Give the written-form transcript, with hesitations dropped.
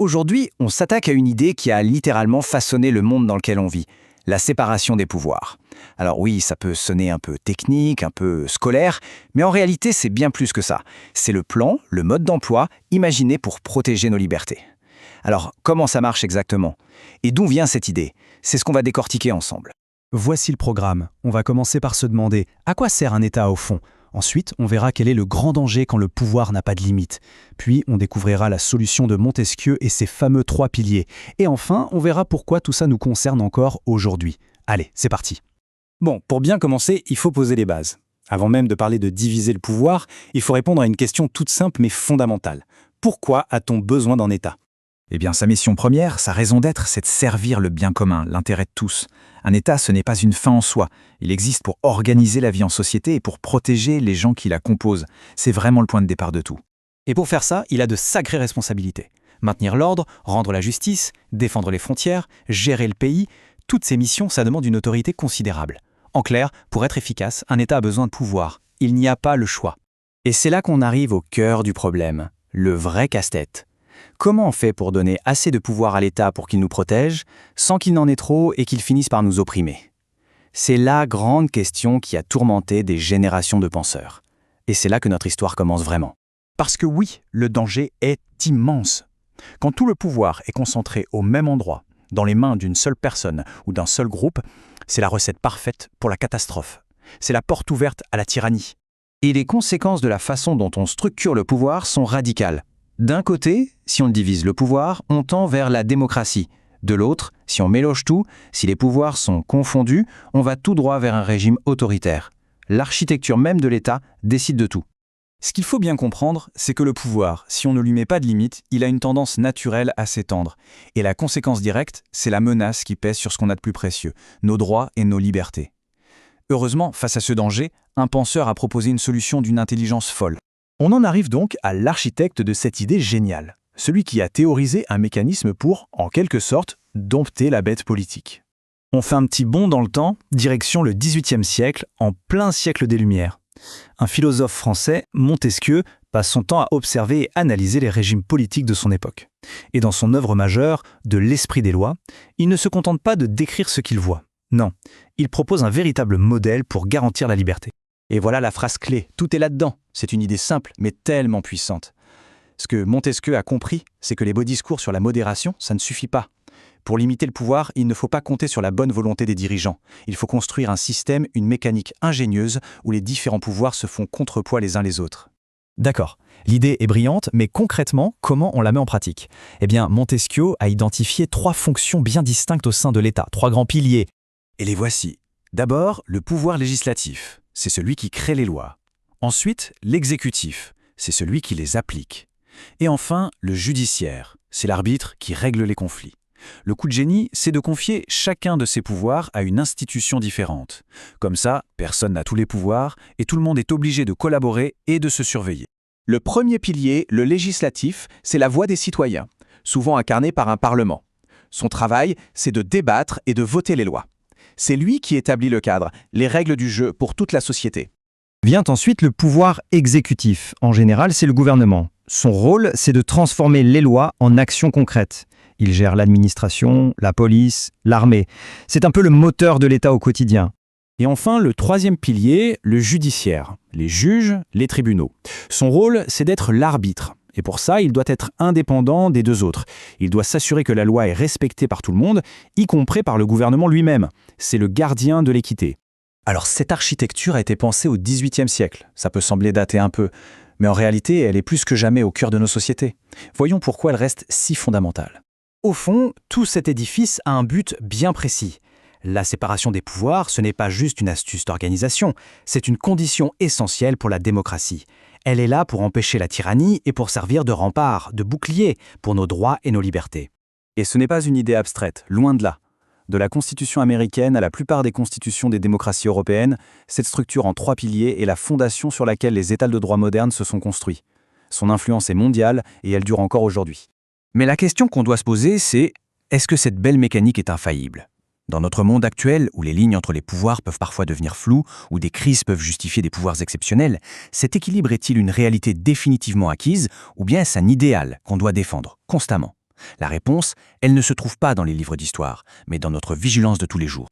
Aujourd'hui, on s'attaque à une idée qui a littéralement façonné le monde dans lequel on vit, la séparation des pouvoirs. Alors oui, ça peut sonner un peu technique, un peu scolaire, mais en réalité, c'est bien plus que ça. C'est le plan, le mode d'emploi, imaginé pour protéger nos libertés. Alors, comment ça marche exactement? Et d'où vient cette idée? C'est ce qu'on va décortiquer ensemble. Voici le programme. On va commencer par se demander à quoi sert un État au fond. Ensuite, on verra quel est le grand danger quand le pouvoir n'a pas de limite. Puis, on découvrira la solution de Montesquieu et ses fameux 3 piliers. Et enfin, on verra pourquoi tout ça nous concerne encore aujourd'hui. Allez, c'est parti. Bon, pour bien commencer, il faut poser les bases. Avant même de parler de diviser le pouvoir, il faut répondre à une question toute simple mais fondamentale. Pourquoi a-t-on besoin d'un État ? Eh bien, sa mission première, sa raison d'être, c'est de servir le bien commun, l'intérêt de tous. Un État, ce n'est pas une fin en soi. Il existe pour organiser la vie en société et pour protéger les gens qui la composent. C'est vraiment le point de départ de tout. Et pour faire ça, il a de sacrées responsabilités. Maintenir l'ordre, rendre la justice, défendre les frontières, gérer le pays, toutes ces missions, ça demande une autorité considérable. En clair, pour être efficace, un État a besoin de pouvoir. Il n'y a pas le choix. Et c'est là qu'on arrive au cœur du problème, le vrai casse-tête. Comment on fait pour donner assez de pouvoir à l'État pour qu'il nous protège, sans qu'il n'en ait trop et qu'il finisse par nous opprimer? C'est la grande question qui a tourmenté des générations de penseurs. Et c'est là que notre histoire commence vraiment. Parce que oui, le danger est immense. Quand tout le pouvoir est concentré au même endroit, dans les mains d'une seule personne ou d'un seul groupe, c'est la recette parfaite pour la catastrophe. C'est la porte ouverte à la tyrannie. Et les conséquences de la façon dont on structure le pouvoir sont radicales. D'un côté, si on divise le pouvoir, on tend vers la démocratie. De l'autre, si on mélange tout, si les pouvoirs sont confondus, on va tout droit vers un régime autoritaire. L'architecture même de l'État décide de tout. Ce qu'il faut bien comprendre, c'est que le pouvoir, si on ne lui met pas de limite, il a une tendance naturelle à s'étendre. Et la conséquence directe, c'est la menace qui pèse sur ce qu'on a de plus précieux, nos droits et nos libertés. Heureusement, face à ce danger, un penseur a proposé une solution d'une intelligence folle. On en arrive donc à l'architecte de cette idée géniale, celui qui a théorisé un mécanisme pour, en quelque sorte, dompter la bête politique. On fait un petit bond dans le temps, direction le XVIIIe siècle, en plein siècle des Lumières. Un philosophe français, Montesquieu, passe son temps à observer et analyser les régimes politiques de son époque. Et dans son œuvre majeure, de l'esprit des lois, il ne se contente pas de décrire ce qu'il voit. Non, il propose un véritable modèle pour garantir la liberté. Et voilà la phrase clé, tout est là-dedans. C'est une idée simple, mais tellement puissante. Ce que Montesquieu a compris, c'est que les beaux discours sur la modération, ça ne suffit pas. Pour limiter le pouvoir, il ne faut pas compter sur la bonne volonté des dirigeants. Il faut construire un système, une mécanique ingénieuse où les différents pouvoirs se font contrepoids les uns les autres. D'accord, l'idée est brillante, mais concrètement, comment on la met en pratique? Eh bien, Montesquieu a identifié 3 fonctions bien distinctes au sein de l'État, 3 grands piliers. Et les voici. D'abord, le pouvoir législatif. C'est celui qui crée les lois. Ensuite, l'exécutif. C'est celui qui les applique. Et enfin, le judiciaire. C'est l'arbitre qui règle les conflits. Le coup de génie, c'est de confier chacun de ces pouvoirs à une institution différente. Comme ça, personne n'a tous les pouvoirs et tout le monde est obligé de collaborer et de se surveiller. Le premier pilier, le législatif, c'est la voix des citoyens, souvent incarnée par un parlement. Son travail, c'est de débattre et de voter les lois. C'est lui qui établit le cadre, les règles du jeu pour toute la société. Vient ensuite le pouvoir exécutif. En général, c'est le gouvernement. Son rôle, c'est de transformer les lois en actions concrètes. Il gère l'administration, la police, l'armée. C'est un peu le moteur de l'État au quotidien. Et enfin, le troisième pilier, le judiciaire. Les juges, les tribunaux. Son rôle, c'est d'être l'arbitre. Et pour ça, il doit être indépendant des 2 autres. Il doit s'assurer que la loi est respectée par tout le monde, y compris par le gouvernement lui-même. C'est le gardien de l'équité. Alors cette architecture a été pensée au XVIIIe siècle. Ça peut sembler dater un peu, mais en réalité, elle est plus que jamais au cœur de nos sociétés. Voyons pourquoi elle reste si fondamentale. Au fond, tout cet édifice a un but bien précis. La séparation des pouvoirs, ce n'est pas juste une astuce d'organisation, c'est une condition essentielle pour la démocratie. Elle est là pour empêcher la tyrannie et pour servir de rempart, de bouclier pour nos droits et nos libertés. Et ce n'est pas une idée abstraite, loin de là. De la Constitution américaine à la plupart des constitutions des démocraties européennes, cette structure en 3 piliers est la fondation sur laquelle les États de droit modernes se sont construits. Son influence est mondiale et elle dure encore aujourd'hui. Mais la question qu'on doit se poser, c'est est-ce que cette belle mécanique est infaillible? Dans notre monde actuel, où les lignes entre les pouvoirs peuvent parfois devenir floues, où des crises peuvent justifier des pouvoirs exceptionnels, cet équilibre est-il une réalité définitivement acquise, ou bien est-ce un idéal qu'on doit défendre constamment? La réponse, elle ne se trouve pas dans les livres d'histoire, mais dans notre vigilance de tous les jours.